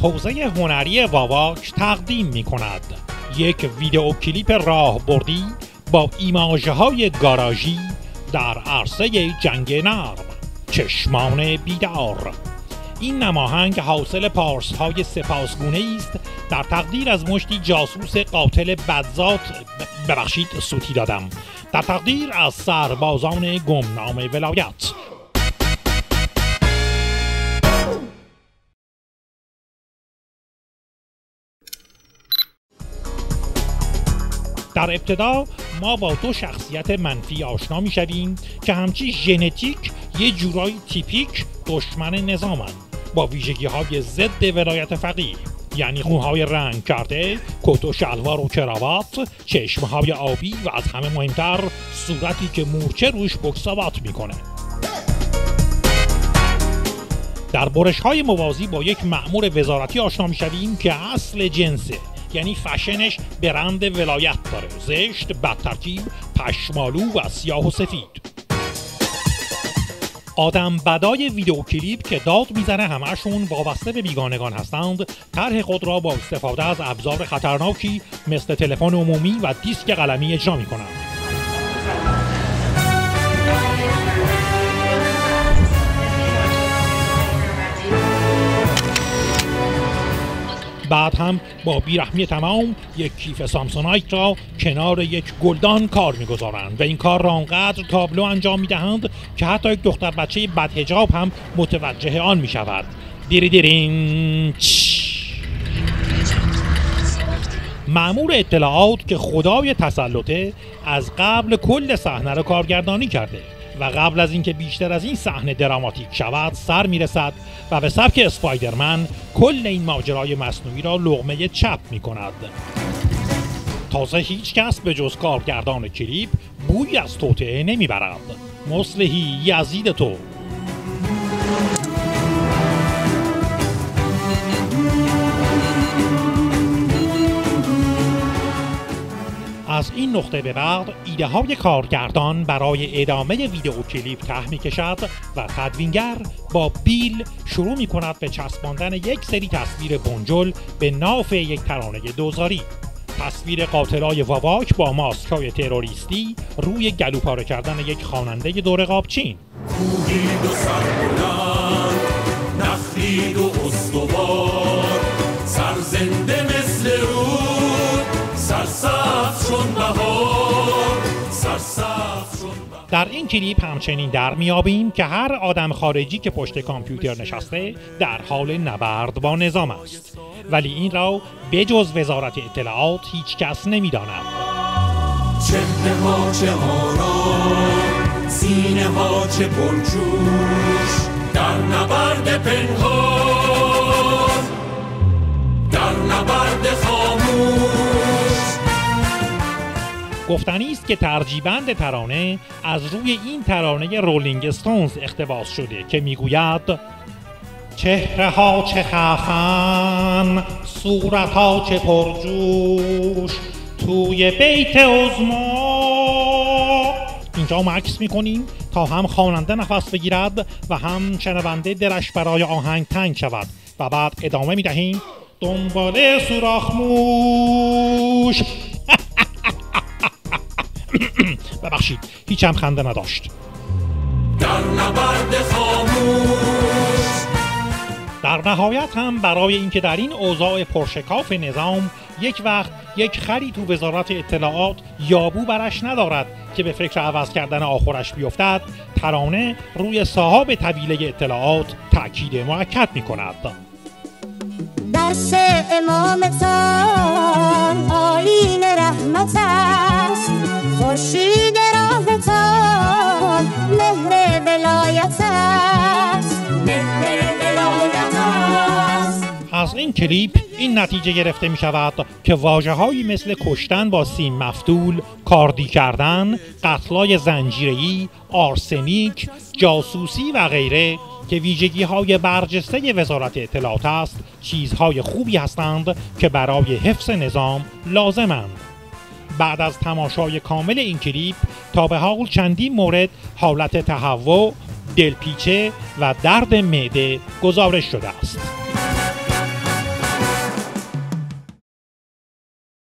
حوزه هنری واواک تقدیم می کند یک ویدئو کلیپ راهبردی با ایماژهای گاراژی در عرصه جنگ نرم. چشمان بیدار. این نماهنگ حاصل پارس‌های سپاسگونه است در تقدیر از مشتی جاسوس قاتل بدذات، سوتی دادم، در تقدیر از سربازان گمنام ولایت. در ابتدا ما با دو شخصیت منفی آشنا می شویم که همچی ژنتیک یه جورایی تیپیک دشمن نظامند، با ویژگی های ضد ولایت فقیه، یعنی موهای رنگ کرده، کت و شلوار و کراوات، چشمهای آبی و از همه مهمتر صورتی که مورچه روش بکساوات میکنه. در برش های موازی با یک مأمور وزارتی آشنا میشویم که اصل جنسه، یعنی فشنش برند ولایت داره، زشت، بدترکیب، پشمالو و سیاه و سفید. آدم بدای ویدئو کلیپ که داد میزنه همه‌شون وابسته به بیگانگان هستند، طرح خود را با استفاده از ابزار خطرناکی مثل تلفن عمومی و دیسک قلمی اجرا میکنند. بعد هم با بیرحمی تمام یک کیف سامسونایت را کنار یک گلدان کار میگذارند و این کار را آنقدر تابلو انجام میدهند که حتی یک دختر بچه بدحجاب هم متوجه آن میشود. دیرین مأمور اطلاعات که خدای تسلطه از قبل کل صحنه را کارگردانی کرده و قبل از اینکه بیشتر از این صحنه دراماتیک شود سر میرسد و به سبک اسپایدرمن کل این ماجرای مصنوعی را لقمه چپ میکند. تازه هیچ کس به جز کارگردان کلیپ بوی از توطئه نمیبرد. مصلحی یزید تو. از این نقطه به بعد ایده های کارگردان برای ادامه ویدئو کلیپ ته می کشد و تدوینگر با بیل شروع می کند به چسباندن یک سری تصویر بنجل به ناف یک ترانه دوزاری. تصویر قاتلای واواک با ماسک‌های تروریستی روی گلو پاره کردن یک خواننده دور قابچین. کوهید و سربلند، نخلید و استوار، سرزنده مثل رود، سرسبز شد بهار، سرسبز شد بهار. در این کلیپ همچنین در میابیم که هر آدم خارجی که پشت کامپیوتر نشسته در حال نبرد با نظام است، ولی این را بجز وزارت اطلاعات هیچ کس نمیداند. چهره ها چه آرام، سینه ها چه پرجوش، در نبرد پنهان، در نبرد خاموش. گفتنی است که ترجیبند ترانه از روی این ترانه رولینگ استونز اقتباس شده که میگوید چهره ها چه خفن، صورت ها چه پرجوش، توی بیت عظما. اینجا مکس میکنیم تا هم خواننده نفس بگیرد و هم شنونده درش برای آهنگ تنگ شود و بعد ادامه میدهیم دنبال سوراخ موش. ببخشید هیچ هم خنده نداشت. در نبرد خاموش. در نهایت هم برای اینکه در این اوضاع پرشکاف نظام یک وقت یک خری تو وزارت اطلاعات یابو برش ندارد که به فکر عوض کردن آخرش بیفتد، ترانه روی صاحب طویله اطلاعات تأکید مؤکد می کند. درس امامتان آیین رحمت است، خورشید راهتان مهر ولایت است، مهر ولایت است. از این کلیپ این نتیجه گرفته می شود که واژه‌هایی مثل کشتن با سیم مفتول، کاردی کردن، قتلای زنجیره‌ای، آرسنیک، جاسوسی و غیره که ویژگی‌های برجسته وزارت اطلاعات است، چیزهای خوبی هستند که برای حفظ نظام لازمند. بعد از تماشای کامل این کلیپ تا به حال چندین مورد حالت تهوع، دلپیچه و درد معده گزارش شده است.